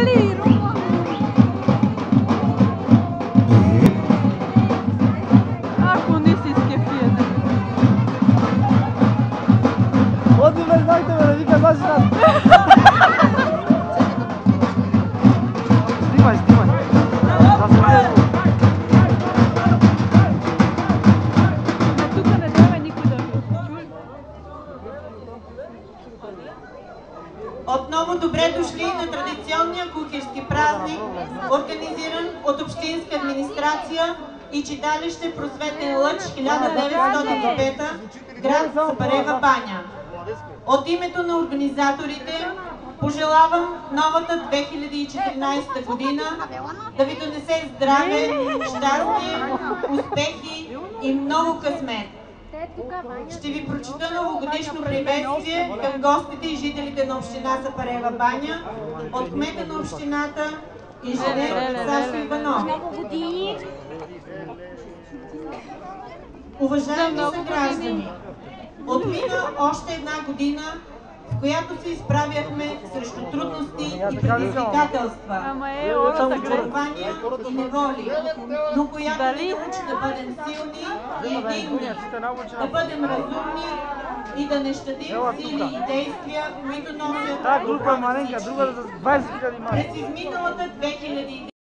Дали, ако не си скефиен. Оди ме, знайте ме, да вика ваши раз. Снимай, снимай. Тук не трябва никой да ви чули. Отново добре дошли на традиционния кухарски празник, организиран от Общинска администрация и читалище Просветен лъч 1905, град Сапарева баня. От името на организаторите пожелавам новата 2014 година да ви донесе здраве, щастие, успехи и много късмет. Ще ви прочита новогодишно приветствие към гостите и жителите на община Сапарева баня от кмета на общината инженер Сашо Иванов. Уважаеми съграждани, отмина още една година, в която се изправяхме срещу трудности и предизвикателства, разочарования и неволи, но която ни научи да бъдем силни и единни, да бъдем разумни и да не щадим сили и действия, които носят през изминалата 2000